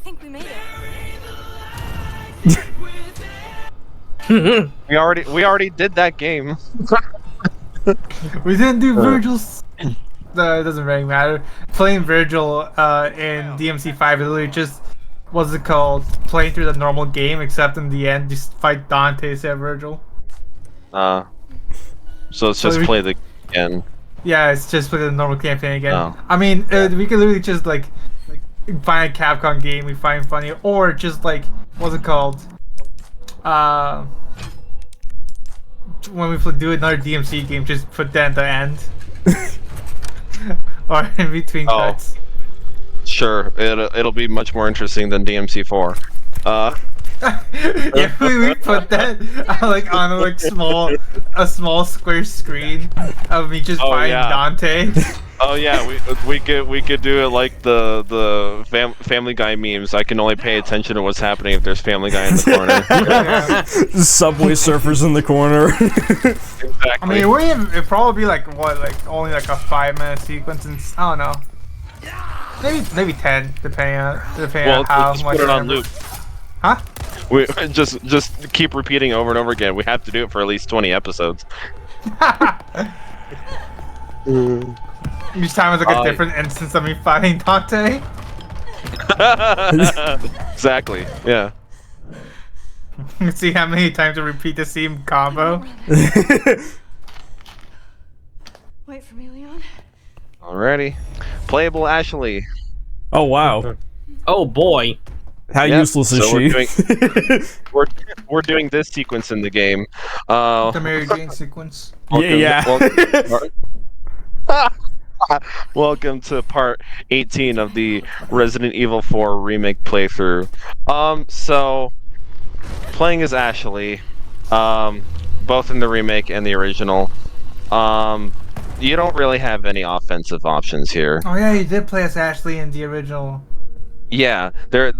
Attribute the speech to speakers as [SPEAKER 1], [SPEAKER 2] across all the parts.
[SPEAKER 1] think we made it.
[SPEAKER 2] We already did that game.
[SPEAKER 3] We didn't do Virgil's. No, it doesn't really matter. Playing Virgil in DMC5 is literally just, what's it called? Playing through the normal game, except in the end, just fight Dante instead of Virgil.
[SPEAKER 2] So let's just play the again.
[SPEAKER 3] Yeah, it's just play the normal campaign again.
[SPEAKER 2] Oh.
[SPEAKER 3] I mean, we could literally just like find a Capcom game we find funny, or just like, what's it called? When we do another DMC game, just put that at the end. Or in between cuts.
[SPEAKER 2] Sure, it'll be much more interesting than DMC4.
[SPEAKER 3] Yeah, we put that like on a small square screen of me just buying Dante.
[SPEAKER 2] Oh yeah, we could do it like the Family Guy memes. I can only pay attention to what's happening if there's Family Guy in the corner.
[SPEAKER 4] Subway surfers in the corner.
[SPEAKER 2] Exactly.
[SPEAKER 3] I mean, it'd probably be like only like a 5-minute sequence, and I don't know. Maybe 10, depending on how
[SPEAKER 2] just
[SPEAKER 3] much.
[SPEAKER 2] Put it on loop.
[SPEAKER 3] Huh?
[SPEAKER 2] We just keep repeating over and over again. We have to do it for at least 20 episodes.
[SPEAKER 3] Each time is like a different instance of me fighting Dante.
[SPEAKER 2] Exactly. Yeah.
[SPEAKER 3] See how many times I repeat the same combo.
[SPEAKER 1] Wait for me, Leon.
[SPEAKER 2] Alrighty. Playable Ashley.
[SPEAKER 4] Oh wow.
[SPEAKER 5] Oh boy.
[SPEAKER 4] How useless is she?
[SPEAKER 2] We're doing this sequence in the game.
[SPEAKER 3] The Mary Jane sequence.
[SPEAKER 2] Welcome to part 18 of the Resident Evil 4 remake playthrough. So playing as Ashley, both in the remake and the original. You don't really have any offensive options here.
[SPEAKER 3] Oh yeah, you did play as Ashley in the original.
[SPEAKER 2] Yeah, there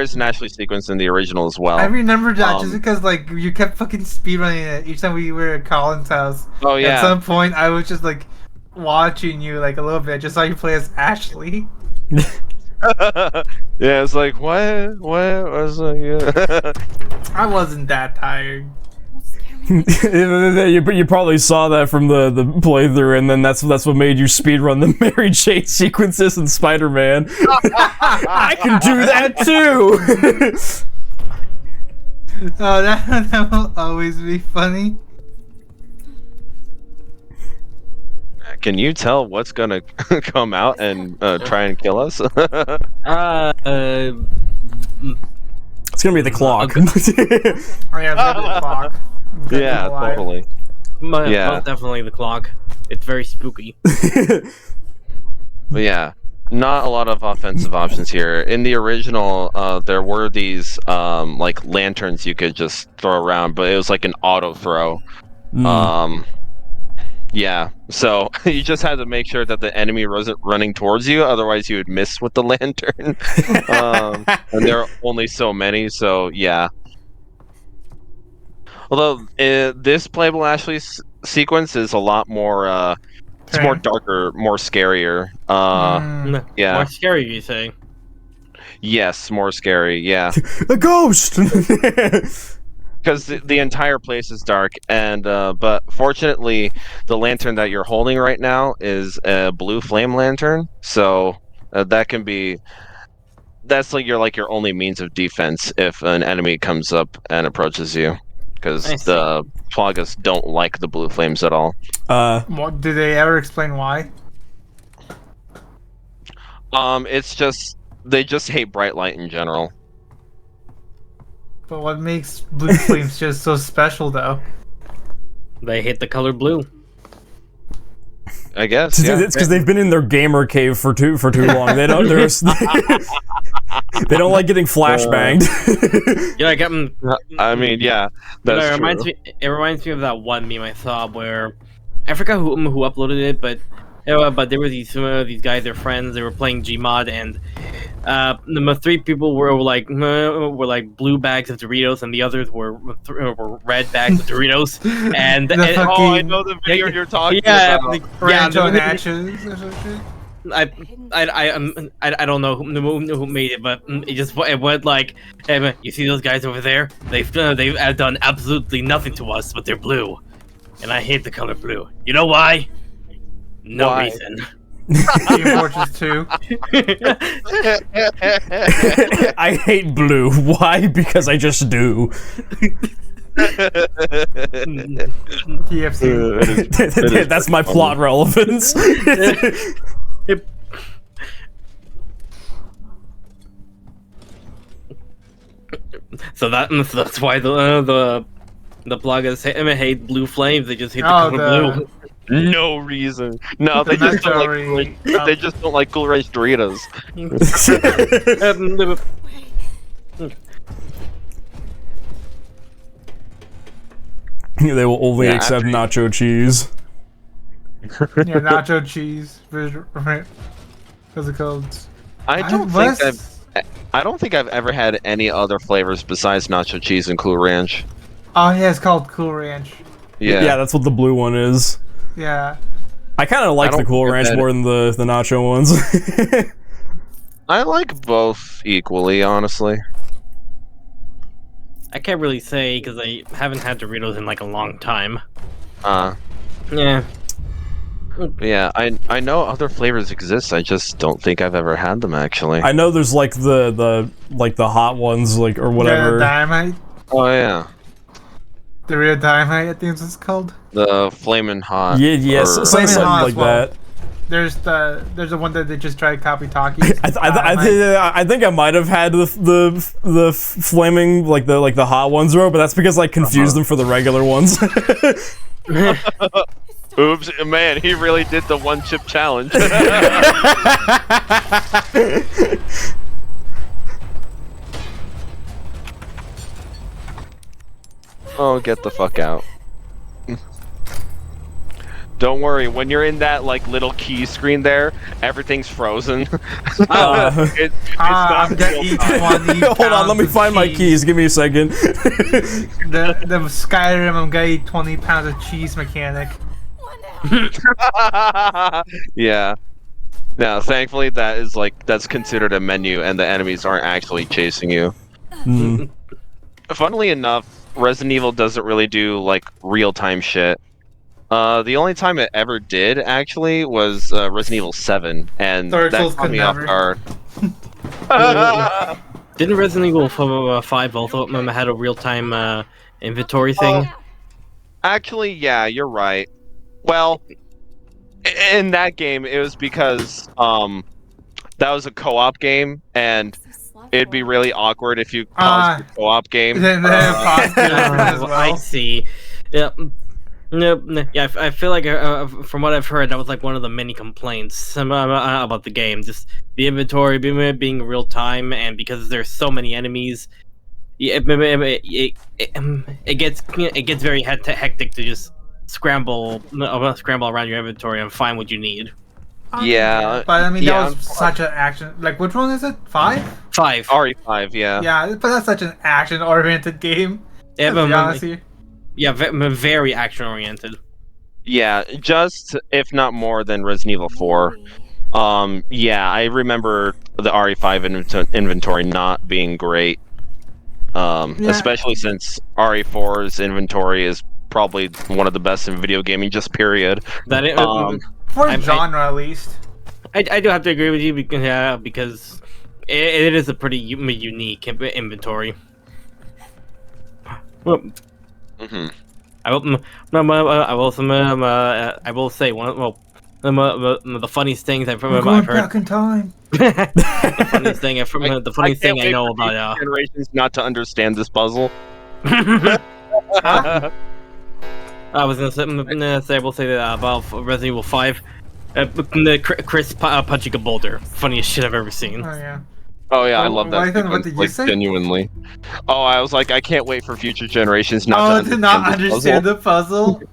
[SPEAKER 2] is an Ashley sequence in the original as well.
[SPEAKER 3] I remember that just because like you kept fucking speedrunning it each time we were at Colin's house.
[SPEAKER 2] Oh yeah.
[SPEAKER 3] At some point, I was just like watching you like a little bit, just saw you play as Ashley.
[SPEAKER 2] Yeah, it's like what was
[SPEAKER 3] I wasn't that tired.
[SPEAKER 4] You probably saw that from the playthrough, and then that's what made you speedrun the Mary Jane sequences in Spider-Man. I can do that too.
[SPEAKER 3] Oh, that will always be funny.
[SPEAKER 2] Can you tell what's gonna come out and try and kill us?
[SPEAKER 4] It's gonna be the clock.
[SPEAKER 3] Oh yeah, it's gonna be the clock.
[SPEAKER 2] Yeah, totally.
[SPEAKER 5] Most definitely the clock. It's very spooky.
[SPEAKER 2] But yeah, not a lot of offensive options here. In the original, there were these like lanterns you could just throw around, but it was like an auto throw. Yeah, so you just had to make sure that the enemy wasn't running towards you, otherwise you would miss with the lantern. And there are only so many, so yeah. Although this playable Ashley sequence is a lot more, it's more darker, more scarier. Yeah.
[SPEAKER 5] More scary, you say?
[SPEAKER 2] Yes, more scary. Yeah.
[SPEAKER 4] A ghost.
[SPEAKER 2] Because the entire place is dark, and but fortunately, the lantern that you're holding right now is a blue flame lantern, so that can be. That's like your only means of defense if an enemy comes up and approaches you, because the Plagas don't like the blue flames at all.
[SPEAKER 3] Did they ever explain why?
[SPEAKER 2] It's just they just hate bright light in general.
[SPEAKER 3] But what makes blue flames just so special, though?
[SPEAKER 5] They hate the color blue.
[SPEAKER 2] I guess. Yeah.
[SPEAKER 4] It's because they've been in their gamer cave for too long. They don't. They don't like getting flashbanged.
[SPEAKER 5] Yeah, I got them.
[SPEAKER 2] I mean, yeah, that's true.
[SPEAKER 5] It reminds me of that one meme I saw where I forgot who uploaded it, but there were these guys, their friends. They were playing Gmod, and the three people were like blue bags of Doritos, and the others were red bags of Doritos. And
[SPEAKER 2] I know the video you're talking about.
[SPEAKER 3] Rancho Nachos or something.
[SPEAKER 5] I don't know who made it, but it went like, hey, you see those guys over there? They've done absolutely nothing to us, but they're blue, and I hate the color blue. You know why? No
[SPEAKER 2] Why?
[SPEAKER 5] reason.
[SPEAKER 3] Team Fortress 2.
[SPEAKER 4] I hate blue. Why? Because I just do.
[SPEAKER 3] TFC.
[SPEAKER 4] That's my plot relevance.
[SPEAKER 5] So that's why the bloggers hate blue flames. They just hate the color blue.
[SPEAKER 2] No reason. No, they just don't like. They just don't like Cool Ranch Doritos.
[SPEAKER 4] They will only accept nacho cheese.
[SPEAKER 3] Yeah, nacho cheese. What's it called?
[SPEAKER 2] I don't think I've ever had any other flavors besides nacho cheese and Cool Ranch.
[SPEAKER 3] Oh yeah, it's called Cool Ranch.
[SPEAKER 4] Yeah, that's what the blue one is.
[SPEAKER 3] Yeah.
[SPEAKER 4] I kind of like the Cool Ranch more than the nacho ones.
[SPEAKER 2] I like both equally, honestly.
[SPEAKER 5] I can't really say because I haven't had Doritos in like a long time.
[SPEAKER 2] Yeah, I know other flavors exist. I just don't think I've ever had them actually.
[SPEAKER 4] I know there's like the hot ones, like, or whatever.
[SPEAKER 3] Yeah, Dynamite.
[SPEAKER 2] Oh yeah.
[SPEAKER 3] The real Dynamite, I think it's called.
[SPEAKER 2] The Flamin' Hot.
[SPEAKER 4] Yes, something like that.
[SPEAKER 3] There's the one that they just tried to copy Takis.
[SPEAKER 4] I think I might have had the flaming like the hot ones, but that's because I confused them for the regular ones.
[SPEAKER 2] Oops, man, he really did the one chip challenge. Oh, get the fuck out. Don't worry, when you're in that like little key screen there, everything's frozen.
[SPEAKER 3] I'm gonna eat 20
[SPEAKER 4] Hold on, let me find my keys. Give me a second.
[SPEAKER 3] the Skyrim, I'm gonna eat 20 pounds of cheese mechanic.
[SPEAKER 2] Yeah. Now, thankfully, that's considered a menu, and the enemies aren't actually chasing you. Funnily enough, Resident Evil doesn't really do like real-time shit. The only time it ever did actually was Resident Evil 7, and
[SPEAKER 3] Dark
[SPEAKER 2] that
[SPEAKER 3] Souls
[SPEAKER 2] caught
[SPEAKER 3] could
[SPEAKER 2] me
[SPEAKER 3] never.
[SPEAKER 2] off guard.
[SPEAKER 5] Didn't Resident Evil 5 also had a real-time inventory thing?
[SPEAKER 2] Actually, yeah, you're right. Well, in that game, it was because that was a co-op game, and it'd be really awkward if you paused the co-op game.
[SPEAKER 3] Then paused it as well.
[SPEAKER 5] I see. Yeah. No, yeah, I feel like from what I've heard, that was like one of the many complaints about the game. Just the inventory being real time, and because there's so many enemies, it gets very hectic to just scramble around your inventory and find what you need.
[SPEAKER 2] Yeah,
[SPEAKER 3] but I mean that was such an action. Like, which one is it? 5?
[SPEAKER 5] 5.
[SPEAKER 2] RE5, yeah.
[SPEAKER 3] Yeah, but that's such an action-oriented game.
[SPEAKER 5] Yeah,
[SPEAKER 3] Let's be honest here.
[SPEAKER 5] Yeah, very action-oriented.
[SPEAKER 2] Yeah, just if not more than Resident Evil 4. Yeah, I remember the RE5 inventory not being great. Especially since RE4's inventory is probably one of the best in video gaming, just period.
[SPEAKER 3] For genre, at least.
[SPEAKER 5] I do have to agree with you because it is a pretty unique inventory. Well, I will say the funniest things I've heard.
[SPEAKER 3] Back in time.
[SPEAKER 5] The funniest thing I know about
[SPEAKER 2] generations not to understand this puzzle.
[SPEAKER 5] I was gonna say I will say that about Resident Evil 5. Chris punching a boulder, funniest shit I've ever seen.
[SPEAKER 3] Oh yeah.
[SPEAKER 2] Oh yeah, I love that.
[SPEAKER 3] What did you say?
[SPEAKER 2] Genuinely. Oh, I was like, I can't wait for future generations not to
[SPEAKER 3] understand the puzzle.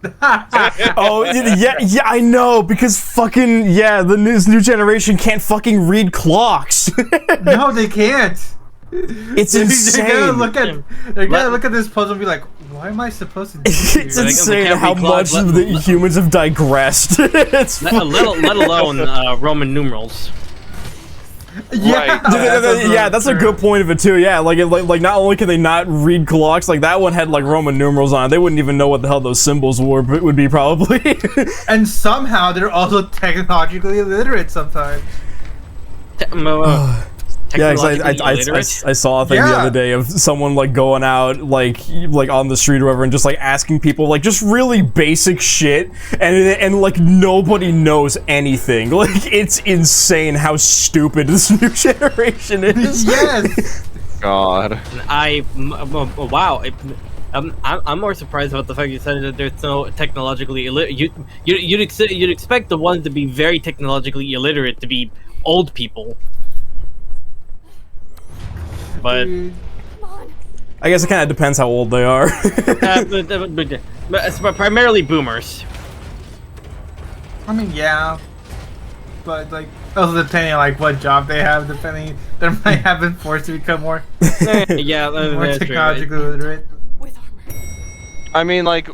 [SPEAKER 4] Oh yeah, I know, because fucking the new generation can't fucking read clocks.
[SPEAKER 3] No, they can't.
[SPEAKER 4] It's insane.
[SPEAKER 3] They're gonna look at this puzzle and be like, what? What am I supposed to do?
[SPEAKER 4] It's
[SPEAKER 3] here?
[SPEAKER 4] insane
[SPEAKER 5] can't
[SPEAKER 4] how
[SPEAKER 5] reclog-
[SPEAKER 4] much the humans have digressed. It's
[SPEAKER 5] let alone Roman numerals.
[SPEAKER 3] Yeah,
[SPEAKER 4] yeah, that's a good point of it too. Yeah, like not only can they not read clocks, like that one had like Roman numerals on it. They wouldn't even know what the hell those symbols would be probably.
[SPEAKER 3] And somehow they're also technologically illiterate sometimes.
[SPEAKER 4] Yeah, 'cause
[SPEAKER 5] Technologically illiterate?
[SPEAKER 4] I saw a thing the
[SPEAKER 3] Yeah.
[SPEAKER 4] other day of someone like going out like on the street or whatever and just like asking people like just really basic shit and like nobody knows anything. Like it's insane how stupid this new generation is.
[SPEAKER 3] Yes.
[SPEAKER 2] God.
[SPEAKER 5] Wow. I'm more surprised about the fact you said that there's no technologically illiterate. You'd expect the ones to be very technologically illiterate to be old people. But
[SPEAKER 4] I guess it kind of depends how old they are.
[SPEAKER 5] but it's primarily boomers.
[SPEAKER 3] I mean, yeah. But, like, also depending on, like, what job they have, depending, they might have been forced to become more,
[SPEAKER 5] Yeah,
[SPEAKER 3] more
[SPEAKER 5] that's true.
[SPEAKER 3] technologically literate.
[SPEAKER 1] With armor.
[SPEAKER 2] I mean, like,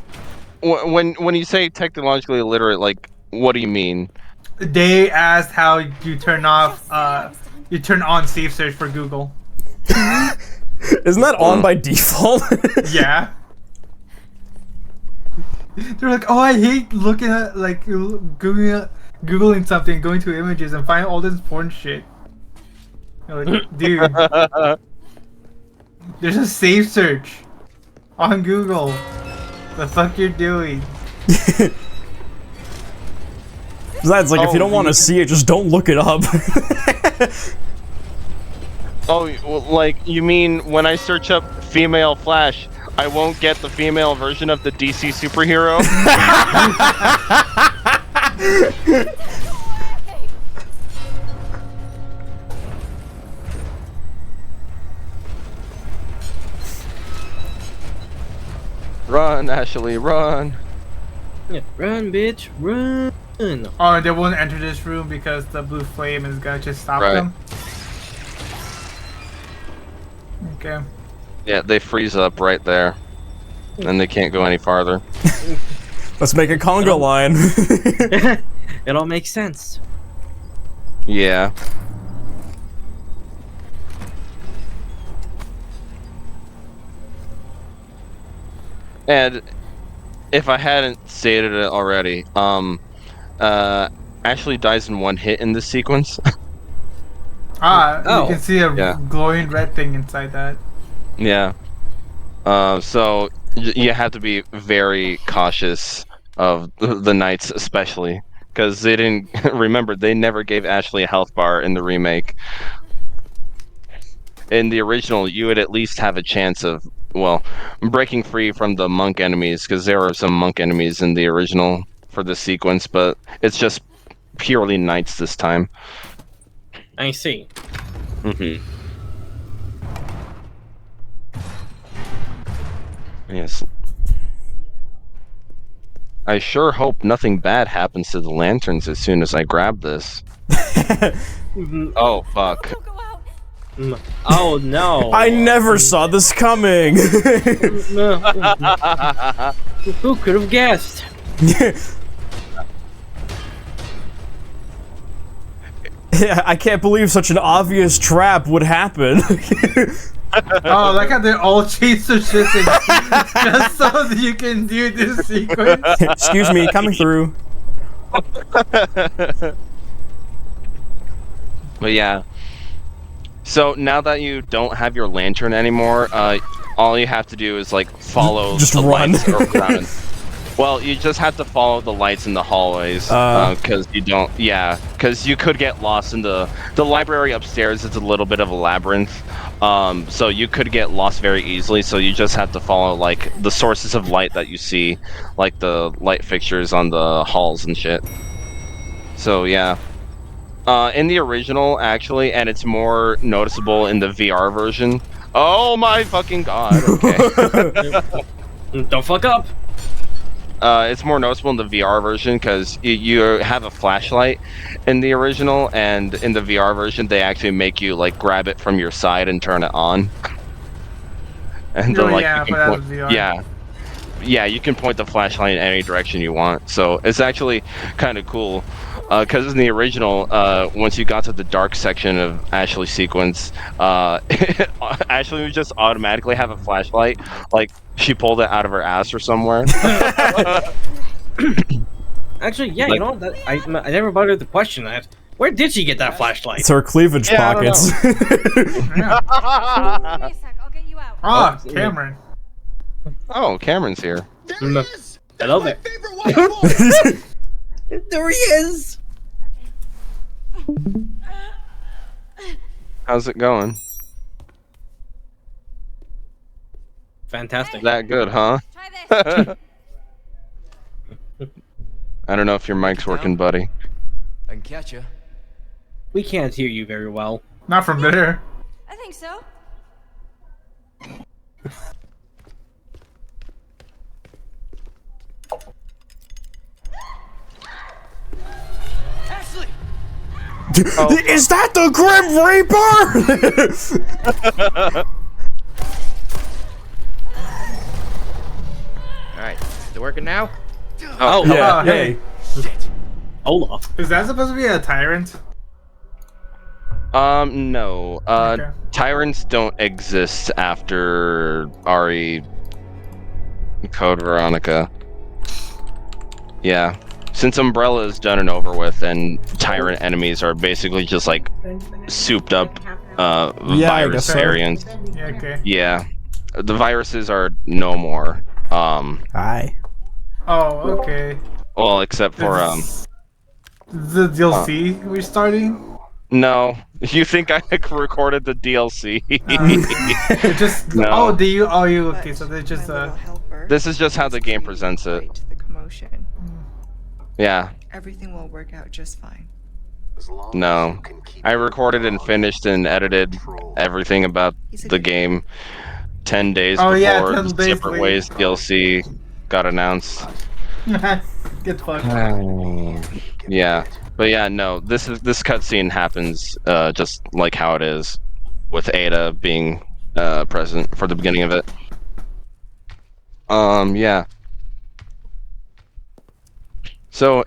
[SPEAKER 2] when you say technologically illiterate, like, what do you mean?
[SPEAKER 3] They asked how you turn off, you turn on safe search for Google.
[SPEAKER 4] Isn't that on by default?
[SPEAKER 3] Yeah. They're like, oh, I hate looking at, like, Googling something, going to images, and finding all this porn shit. You're like, dude, there's a safe search on Google. The fuck you're doing?
[SPEAKER 4] Besides, like, if you don't want to see it, just don't look it up.
[SPEAKER 2] Oh, well, like, you mean when I search up female Flash, I won't get the female version of the DC superhero? Run, Ashley, run.
[SPEAKER 5] Yeah, run, bitch, run.
[SPEAKER 3] Oh, they won't enter this room because the blue flame is gonna just stop
[SPEAKER 2] Right.
[SPEAKER 3] them. Okay.
[SPEAKER 2] Yeah, they freeze up right there. And they can't go any farther.
[SPEAKER 4] Let's make a conga line.
[SPEAKER 5] It all makes sense.
[SPEAKER 2] Yeah. And if I hadn't stated it already, Ashley dies in one hit in this sequence.
[SPEAKER 5] Oh.
[SPEAKER 3] You can see a
[SPEAKER 2] Yeah.
[SPEAKER 3] glowing red thing inside that.
[SPEAKER 2] Yeah. So you have to be very cautious of the knights, especially because they didn't remember. They never gave Ashley a health bar in the remake. In the original, you would at least have a chance of, well, breaking free from the monk enemies, because there were some monk enemies in the original for this sequence, but it's just purely knights this time.
[SPEAKER 5] I see.
[SPEAKER 2] Mm-hmm. Yes. I sure hope nothing bad happens to the lanterns as soon as I grab this. Oh, fuck.
[SPEAKER 1] Don't go out.
[SPEAKER 5] Oh no!
[SPEAKER 4] I never saw this coming.
[SPEAKER 5] Who could have guessed?
[SPEAKER 4] Yeah, I can't believe such an obvious trap would happen.
[SPEAKER 3] Oh, like how they all chase the shit just so that you can do this sequence.
[SPEAKER 4] Excuse me, coming through.
[SPEAKER 2] But yeah. So now that you don't have your lantern anymore, all you have to do is like follow
[SPEAKER 4] Just
[SPEAKER 2] the
[SPEAKER 4] run.
[SPEAKER 2] lights around. Well, you just have to follow the lights in the hallways, because you don't. Yeah, because you could get lost in the library upstairs. It's a little bit of a labyrinth, so you could get lost very easily. So you just have to follow like the sources of light that you see, like the light fixtures on the halls and shit. So yeah. In the original, actually, and it's more noticeable in the VR version. Oh my fucking god! Okay.
[SPEAKER 5] Don't fuck up.
[SPEAKER 2] It's more noticeable in the VR version because you have a flashlight in the original, and in the VR version, they actually make you like grab it from your side and turn it on. And
[SPEAKER 3] Oh,
[SPEAKER 2] then, like,
[SPEAKER 3] yeah,
[SPEAKER 2] you can
[SPEAKER 3] but that
[SPEAKER 2] point-
[SPEAKER 3] was VR.
[SPEAKER 2] yeah, yeah, you can point the flashlight in any direction you want. So it's actually kind of cool. Because in the original, once you got to the dark section of Ashley's sequence, Ashley would just automatically have a flashlight, like she pulled it out of her ass or somewhere.
[SPEAKER 5] Actually, yeah, you know what? I never bothered to question that. Where did she get that flashlight?
[SPEAKER 4] It's her cleavage
[SPEAKER 2] Yeah, I don't
[SPEAKER 4] pockets.
[SPEAKER 1] Give me a sec, I'll get you out.
[SPEAKER 3] Ah, Cameron.
[SPEAKER 2] Oh, Cameron's here.
[SPEAKER 5] I love it. There he is.
[SPEAKER 2] How's it going?
[SPEAKER 5] Fantastic.
[SPEAKER 2] That good, huh?
[SPEAKER 1] Try this.
[SPEAKER 2] I don't know if your mic's working, buddy.
[SPEAKER 6] I can catch you.
[SPEAKER 5] We can't hear you very well.
[SPEAKER 3] Not from there.
[SPEAKER 1] I think so.
[SPEAKER 6] Ashley!
[SPEAKER 4] Is that the Grim Reaper?
[SPEAKER 6] Alright, is it working now?
[SPEAKER 5] Oh,
[SPEAKER 4] Yeah,
[SPEAKER 3] hey.
[SPEAKER 4] hey.
[SPEAKER 5] Olaf.
[SPEAKER 3] Is that supposed to be a tyrant?
[SPEAKER 2] No.
[SPEAKER 3] Okay.
[SPEAKER 2] Tyrants don't exist after Ari Code Veronica. Yeah. Since Umbrella is done and over with, and tyrant enemies are basically just like souped up
[SPEAKER 4] I
[SPEAKER 2] virus
[SPEAKER 4] guess so.
[SPEAKER 2] variants.
[SPEAKER 3] Yeah, okay.
[SPEAKER 2] Yeah. The viruses are no more.
[SPEAKER 4] Hi.
[SPEAKER 3] Oh, okay.
[SPEAKER 2] Well, except for
[SPEAKER 3] The DLC we're starting?
[SPEAKER 2] no. You think I recorded the DLC?
[SPEAKER 3] It just
[SPEAKER 2] No.
[SPEAKER 3] Okay, so they're just
[SPEAKER 2] This is just how the game presents it.
[SPEAKER 7] The commotion.
[SPEAKER 2] Yeah.
[SPEAKER 7] Everything will work out just fine.
[SPEAKER 2] No. I recorded and finished and edited everything about the game 10 days
[SPEAKER 3] Oh,
[SPEAKER 2] before
[SPEAKER 3] yeah, 10
[SPEAKER 2] the
[SPEAKER 3] days
[SPEAKER 2] Separate
[SPEAKER 3] later.
[SPEAKER 2] Ways DLC got announced.
[SPEAKER 3] get fucked.
[SPEAKER 2] Yeah. But yeah, no, this cutscene happens just like how it is, with Ada being present for the beginning of it. Yeah. So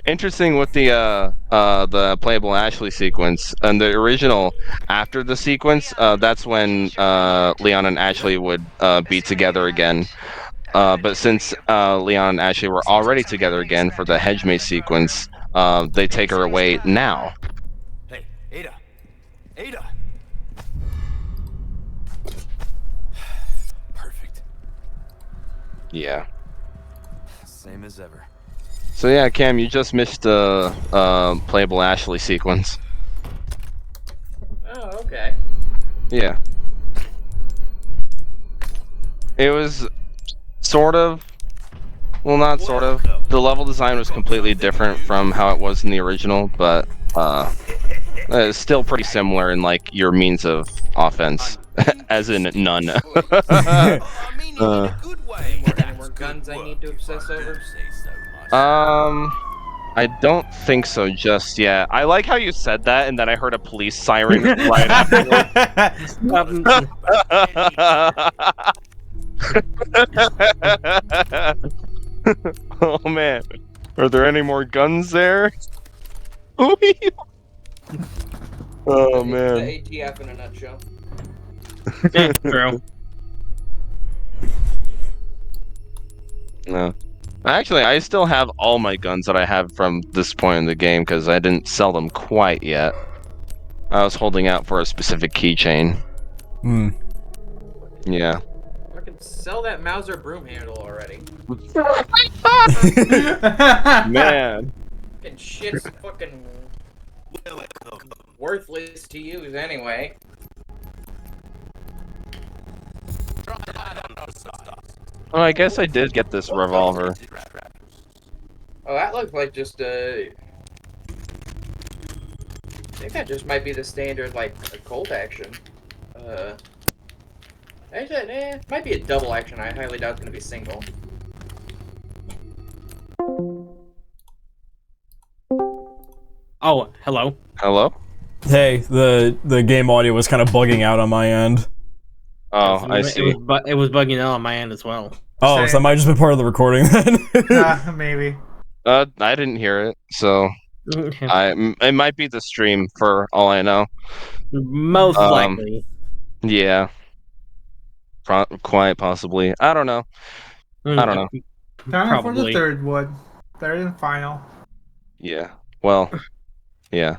[SPEAKER 2] interesting with the playable Ashley sequence. And the original, after the sequence, that's when Leon and Ashley would be together again. But since Leon and Ashley were already together again for the Hedge Maze sequence, they take her away now.
[SPEAKER 6] Hey, Ada! Ada! Perfect.
[SPEAKER 2] Yeah.
[SPEAKER 6] Same as ever.
[SPEAKER 2] So yeah, Cam, you just missed the playable Ashley sequence.
[SPEAKER 6] Oh, okay.
[SPEAKER 2] Yeah. It was sort of, well, not sort of. The level design was completely different from how it was in the original, but it's still pretty similar in like your means of offense, as in none.
[SPEAKER 6] I mean, in a good way. Any more guns I need to obsess over?
[SPEAKER 2] I don't think so just yet. I like how you said that, and then I heard a police siren right afterwards. Oh man, are there any more guns there? Oh man.
[SPEAKER 6] ATF in a nutshell.
[SPEAKER 5] Yeah, true.
[SPEAKER 2] No. Actually, I still have all my guns that I have from this point in the game because I didn't sell them quite yet. I was holding out for a specific keychain.
[SPEAKER 4] Hmm.
[SPEAKER 2] Yeah.
[SPEAKER 6] Fucking sell that Mauser broom handle already.
[SPEAKER 2] Man.
[SPEAKER 6] Fucking shit's fucking worthless to use anyway.
[SPEAKER 2] Oh, I guess I did get this revolver.
[SPEAKER 6] Oh, that looks like just I think that just might be the standard, like, Colt action. Actually, it might be a double action. I highly doubt it's gonna be single.
[SPEAKER 5] Oh, hello.
[SPEAKER 2] Hello?
[SPEAKER 4] Hey, the game audio was kind of bugging out on my end.
[SPEAKER 2] Oh, I see.
[SPEAKER 5] It was bugging out on my end as well.
[SPEAKER 4] Oh, so that might have just been part of the recording then.
[SPEAKER 3] Maybe.
[SPEAKER 2] I didn't hear it, so it might be the stream for all I know.
[SPEAKER 5] Most likely.
[SPEAKER 2] Yeah. Quite possibly. I don't know. I don't know.
[SPEAKER 3] Time for the
[SPEAKER 5] Probably.
[SPEAKER 3] third one. Third and final.
[SPEAKER 2] Yeah. Well, yeah.